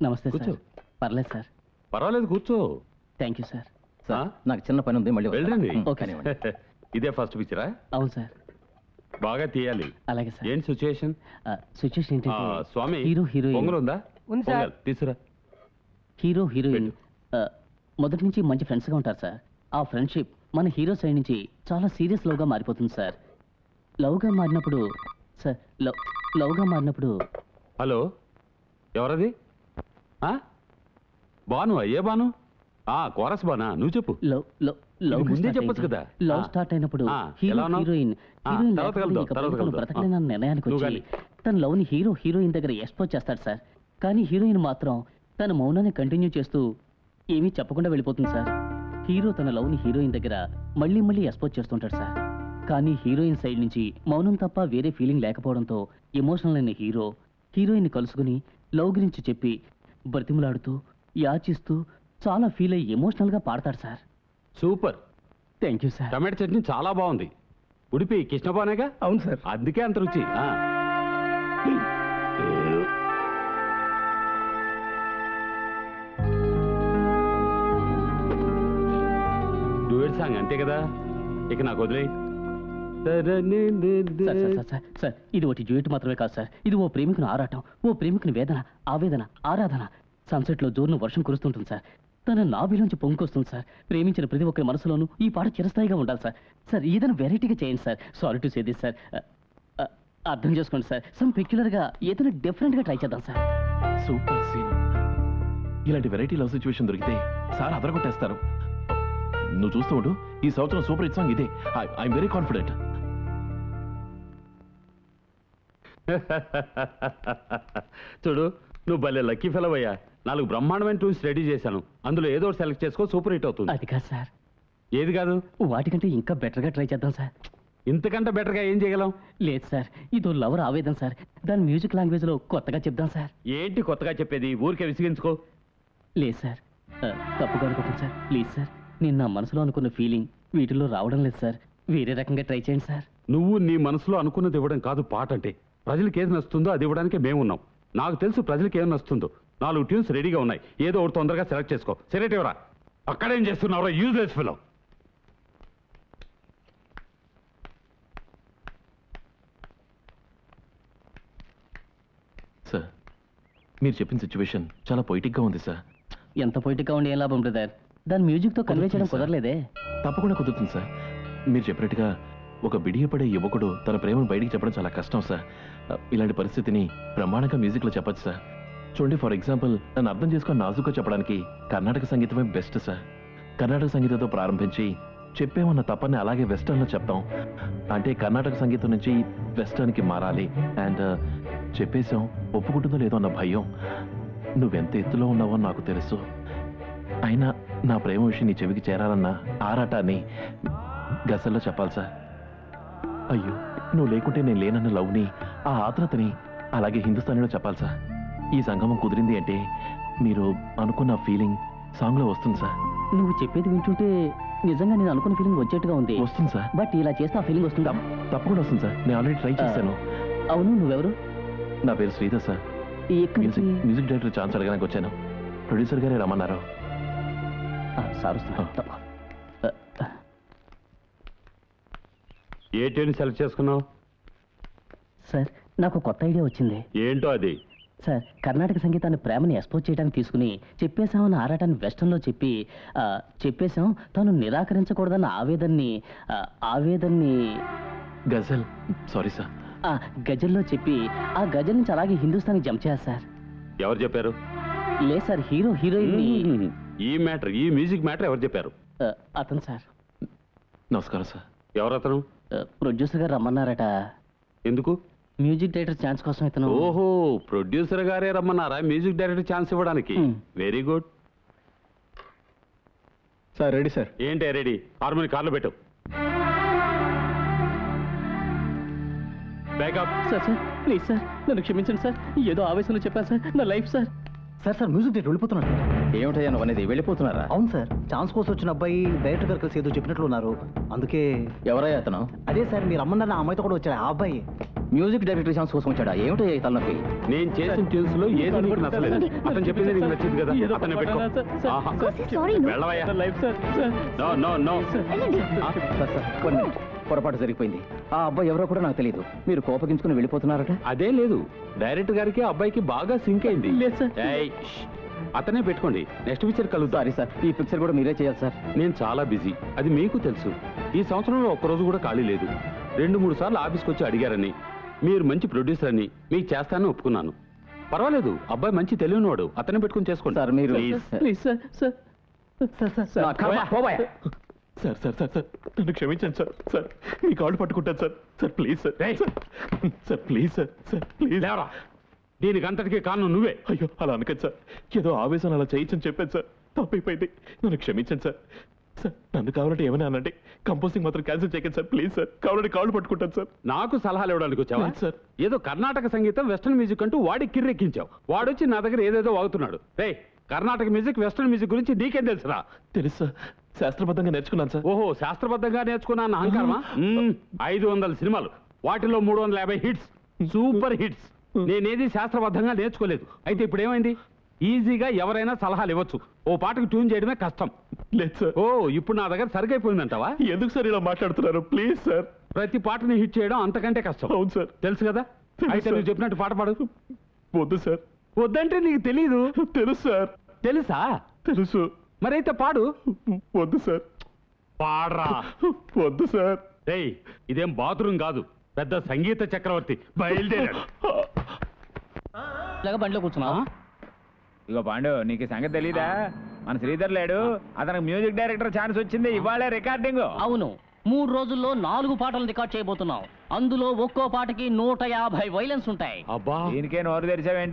నమస్తే కూర్చో. పర్లేదు సార్. పర్వాలేదు కూర్చో. Thank you sir. నాకు చిన్న పని ఉంది, మళ్ళీ వెళ్ళండి. ఓకే. ఇదే ఫస్ట్ పిక్చరా? అవును సార్. బాగా తీయాలి. అలాగే సార్. ఏంటి సిచ్యుయేషన్? సిచ్యుయేషన్ ఏంటంటే స్వామి, హీరో హీరోయిన్ పొంగల్ ఉందా? తీసురా. హీరో హీరోయిన్ మొదటి నుంచి మంచి ఫ్రెండ్స్గా ఉంటారు సార్. ఆ ఫ్రెండ్షిప్ మన హీరో సైడ్ నుంచి చాలా సీరియస్ లవ్గా మారిపోతుంది సార్. లవ్గా మారినప్పుడు సార్ లవ్గా మారినప్పుడు హలో, ఎవరది? బాను? ఏ బాను? కోరస్ బానా? నువ్వు చెప్పు. ముందే చెప్పొచ్చు కదా. లవ్ స్టార్ట్ అయినప్పుడు హీరోయిన్ బ్రతకలేనన్న నిర్ణయానికి వచ్చి తన లవ్ ని హీరోయిన్ దగ్గర ఎక్స్పోజ్ చేస్తాడు సార్. కానీ హీరోయిన్ మాత్రం తన మౌనాన్ని కంటిన్యూ చేస్తూ ఏమీ చెప్పకుండా వెళ్ళిపోతుంది సార్. హీరో తన లవ్ ని హీరోయిన్ దగ్గర మళ్ళీ మళ్ళీ ఎక్స్పోజ్ చేస్తుంటాడు సార్. కానీ హీరోయిన్ సైడ్ నుంచి మౌనం తప్ప వేరే ఫీలింగ్ లేకపోవడంతో ఎమోషనల్ అయిన హీరోయిన్ కలుసుకుని లవ్ గురించి చెప్పి బ్రతిమలాడుతూ యాచిస్తూ చాలా ఫీల్ అయ్యి ఎమోషనల్ గా పాడతాడు sir. Super. Thank you sir. Tomato chutney చాలా బాగుంది. ఉడిపి కృష్ణబానేగా? అవును సార్. అందుకే అంత రుచి. డూయట్ సాంగ్ అంతే కదా, ఇక నాకు వదిలే. సార్ ఇది ఒకటి డ్యూయట్ మాత్రమే కాదు సార్. ఇది ఓ ప్రేమికుని ఆరాటం, ఓ ప్రేమికుని వేదన, ఆవేదన, ఆరాధన. సన్సెట్ లో జోరును వర్షం కురుస్తుంటుంది సార్. తన నాభిలోంచి పొంగుకొస్తుంది సార్. ప్రేమించిన ప్రతి ఒక్కరి మనసులోనూ ఈ పాట చిరస్థాయిగా ఉండాలి సార్. సార్ ఏదైనా వెరైటీగా చేయండి sir. Sorry to say this sir. అర్థం చేసుకోండి సార్. సమ్ పెక్యులర్ గా ఏదైనా డిఫరెంట్ గా ట్రై చేద్దాం సార్. Super scene. ఇలాంటి వెరైటీ లవ్ సిచ్యువేషన్ దొరికితే సార్ అదరగొట్టేస్తారు. నువ్వు చూస్తూ ఉండు, ఈ సంవత్సరం సూపర్ హిట్ సాంగ్ ఇదే. I'm very confident. చూడు, నువ్వు భలే లక్కీ ఫెలో అయ్యా. 4 బ్రహ్మాండమైన ట్యూన్స్ రెడీ చేశాను. అందులో ఏదో సెలెక్ట్ చేసుకో, సూపర్ హిట్ అవుతుంది. అది కాదు సార్. ఏది కాదు? వాటికంటే ఇంకా బెటర్ గా ట్రై చేద్దాం సార్. ఇంతకంటే బెటర్ గా ఏం చేయగలం? లేదు సార్, ఇదో లవర్ ఆవేదన సార్. దాని మ్యూజిక్ లాంగ్వేజ్ లో కొత్తగా చెప్దాం సార్. ఏంటి కొత్తగా చెప్పేది? ఊరికే విసిగించుకో. లేదు సార్, తప్పుగా అనుకోండి సార్. ప్లీజ్ సార్, నేను నా మనసులో అనుకున్న ఫీలింగ్ వీటిల్లో రావడం లేదు సార్. వేరే రకంగా ట్రై చేయండి సార్. నువ్వు నీ మనసులో అనుకున్నది ఇవ్వడం కాదు పాట అంటే. ప్రజలకు ఏది నచ్చుతుందో అది ఇవ్వడానికి మేమున్నాం. నాకు తెలుసు ప్రజలకు ఏం నచ్చుతుందో. 4 ట్యూన్స్ రెడీగా ఉన్నాయి. ఏదో ఒకటి తొందరగా సెలెక్ట్ చేసుకో. సెలెక్ట్ ఇవ్వరా. అక్కడేం చేస్తున్నావురా యూజ్లెస్ ఫెలో. సార్, మీరు చెప్పిన సిచ్యువేషన్ చాలా పొయిటిక్గా ఉంది సార్. ఎంత పొయిటిక్గా ఉండి ఏం లాభం బ్రదర్? దాని మ్యూజిక్తో కన్వే చేయడం కుదరలేదే. తప్పకుండా కుదురుతుంది సార్. మీరు చెప్పినట్టుగా ఒక బిడియపడే యువకుడు తన ప్రేమను బయటికి చెప్పడం చాలా కష్టం సార్. ఇలాంటి పరిస్థితిని బ్రహ్మాండంగా మ్యూజిక్లో చెప్పచ్చు సార్. చూడండి, ఫర్ ఎగ్జాంపుల్, నన్ను అర్థం చేసుకొని నాజుగా చెప్పడానికి కర్ణాటక సంగీతమే బెస్ట్ సార్. కర్ణాటక సంగీతంతో ప్రారంభించి చెప్పేమన్న తప్పని అలాగే వెస్టర్న్లో చెప్తాం. అంటే కర్ణాటక సంగీతం నుంచి వెస్టర్న్కి మారాలి. అండ్ చెప్పేశాం, ఒప్పుకుంటుందో లేదో అన్న భయం. నువ్వెంత ఎత్తులో ఉన్నావో నాకు తెలుసు. అయినా నా ప్రేమ విషయం నీ చెవికి చేరాలన్న ఆరాటాన్ని గసల్లో చెప్పాలి సార్. అయ్యో, నువ్వు లేకుంటే నేను లేనన్న లవ్ని, ఆ ఆత్రతని అలాగే హిందుస్థానీలో చెప్పాలి సార్. ఈ సంగమం కుదిరింది అంటే మీరు అనుకున్న ఫీలింగ్ సాంగ్లో వస్తుంది సార్. నువ్వు చెప్పేది వింటుంటే నిజంగా నేను అనుకున్న ఫీలింగ్ వచ్చేట్టుగా ఉంది. వస్తుంది సార్. బట్ ఇలా చేస్తే ఆ ఫీలింగ్ వస్తుందా? తప్పకుండా వస్తుంది సార్. నేను ఆల్రెడీ ట్రై చేశాను. అవును, నువ్వెవరు? నా పేరు Sridhar sir. Music director chance అడగడానికి వచ్చాను. ప్రొడ్యూసర్ గారే రమ్మన్నారు. సార్, ఏ ట్యూన్ సెలెక్ట్ చేసుకున్నావు? సార్, నాకు కొత్త ఐడియా వచ్చింది. ఏంటో అది? సార్, కర్ణాటక సంగీతాన్ని ప్రేమని ఎక్స్పోజ్ చేయడానికి తీసుకుని చెప్పేశామన్న ఆరాటాన్ని వెస్టర్న్లో చెప్పేశాం. తాను నిరాకరించకూడదన్న ఆవేదన్ని గజల్, సారీ సార్, గజల్లో చెప్పి ఆ గజల్ నుంచి అలాగే హిందుస్థానికి జంప్ చేయాలి సార్. ఎవరు చెప్పారు? లేదు సార్, హీరోయిన్. ఈ మ్యూజిక్ మ్యాటర్ ఎవరు చెప్పారు? అతను సార్. నమస్కారం సార్. ఎవరు అతను? ప్రొడ్యూసర్ గారు రమ్మన్నారట. ఎందుకు? మ్యూజిక్ డైరెక్టర్ ఛాన్స్ కోసం ఇతను. ఓహో, ప్రొడ్యూసర్ గారే రమ్మన్నారా మ్యూజిక్ డైరెక్టర్ ఛాన్స్ ఇవ్వడానికి? Very good sir. Ready sir. ఏంటి రెడీ? హార్మోని కార్లో పెట్టు. బ్యాకప్. సార్ ప్లీజ్ సార్, నన్ను క్షమించండి సార్. ఏదో ఆవేశంలో చెప్పాను సార్. నా life sir. Sir music director వెళ్ళిపోతున్నారు. ఏమిటయ్యా నువ్వు అనేది? వెళ్ళిపోతున్నారా? అవును సార్, ఛాన్స్ కోసం వచ్చిన అబ్బాయి డైరెక్టర్ గారు కలిసి ఏదో చెప్పినట్లు ఉన్నారు. అందుకే. ఎవరయ్యా అతను? అదే సార్, మీరు రమ్మన్న ఆ అమ్మాయితో కూడా వచ్చాడు. ఆ అబ్బాయి మ్యూజిక్ డైరెక్టర్ ఛాన్స్ కోసం వచ్చాడా ఏమిటో ఈ తలనొప్పి? నేను చేసిన ట్యూన్స్ లో ఏది నీకు నచ్చలేదు. అతను చెప్పింది నీకు నచ్చింది కదా, అతన్ని పెట్టుకో. ఆహా. వెళ్ళవయ్యా. No no no. పొరపాటు జరిగిపోయింది. ఆ అబ్బాయి ఎవరో కూడా నాకు తెలియదు. మీరు కోపగించుకుని వెళ్ళిపోతున్నారట. అదే లేదు, డైరెక్టర్ గారికి అబ్బాయికి బాగా సింక్ అయింది. ఏయ్, ష్. అతనే పెట్టుకోండి, నెక్స్ట్ పిక్చర్ కలుగుతా. సారీ సార్, ఈ పిక్చర్ కూడా మీరే చేయాలి సార్. నేను చాలా బిజీ, అది మీకు తెలుసు. ఈ సంవత్సరంలో ఒక్కరోజు కూడా ఖాళీ లేదు. 2-3 సార్లు ఆఫీస్కి వచ్చి అడిగారని, మీరు మంచి ప్రొడ్యూసర్ అని, మీకు చేస్తానని ఒప్పుకున్నాను. పర్వాలేదు, అబ్బాయి మంచి తెలియనివాడు, అతనే పెట్టుకుని చేసుకోండి. సార్ మీరు please sir sir sir sir నన్ను క్షమించండి సార్. సార్ మీ కాళ్ళు పట్టుకుంటాను sir. Sir please sir. Sir please sir. Sir please. లేవరా, దీనికి అంతటికీ కారణం నువ్వే. అయ్యో అలా అనకండి సార్. ఏదో ఆవేశం అలా చేయించని చెప్పాను సార్. తప్పైపోయింది, నన్ను క్షమించండి సార్. సార్ నన్ను కావాలంటే ఏమైనా అనండి, కంపోజింగ్ మాత్రం క్యాన్సిల్ చేయకండి సార్. ప్లీజ్ సార్, కావాలంటే కాళ్ళు పట్టుకుంటాను సార్. నాకు సలహాలు ఇవ్వడానికి వచ్చావా లేదు సార్. ఏదో కర్ణాటక సంగీతం వెస్టర్న్ మ్యూజిక్ అంటూ వాడికి కిర్రెక్కించావు. వాడొచ్చి నా దగ్గర ఏదేదో వాగుతున్నాడు. రే, కర్ణాటక మ్యూజిక్ వెస్టర్న్ మ్యూజిక్ గురించి నీకేం తెలుసురా? తెలుసు సార్, శాస్త్రబద్ధంగా నేర్చుకున్నాను సార్. ఓహో, శాస్త్రబద్ధంగా నేర్చుకున్నా అన్న అహంకారమా? 500 సినిమాలు, వాటిలో 350 హిట్స్, సూపర్ హిట్స్. నేనేది శాస్త్రబద్ధంగా నేర్చుకోలేదు. అయితే ఇప్పుడు ఏమైంది? ఈజీగా ఎవరైనా సలహాలు ఇవ్వచ్చు, ఓ పాటకు ట్యూన్ చేయడమే కష్టం. లేదు సార్. ఓ, ఇప్పుడు నా దగ్గర సరిగైపోయిందంటావా? ఎందుకు సార్ ఇలా మాట్లాడుతున్నారు? Please sir. ప్రతి పాటని హిట్ చేయడం అంతకంటే కష్టం. అవును సార్. తెలుసు కదా? తెలుసు అయితే సార్. నువ్వు చెప్పినట్టు పాట పాడు. వద్దు సార్. వద్దంటే నీకు తెలీదు. తెలుసు సార్. తెలుసా? తెలుసు. మరైతే పాడు. వద్దు సార్. పాడరా. వద్దు సార్. రేయ్, ఇదేం బాత్రూమ్ కాదు, పెద్ద సంగీత చక్రవర్తి బయలుదేరాడు. బండిలో కూర్చున్నా. ఇగో పాండు, నీకు ఈ సంగతి తెలీదా? మన శ్రీధర్ లేడు, అతనికి మ్యూజిక్ డైరెక్టర్ ఛాన్స్ వచ్చింది. ఇవాళే రికార్డింగ్. అవును, 3 రోజుల్లో 4 పాటలు రికార్డ్ చేయబోతున్నాం. అందులో ఒక్కో పాటకి 150 వైలెన్స్ ఉంటాయి. అబ్బా, దీనికే నోరు తెరిచావేంటి?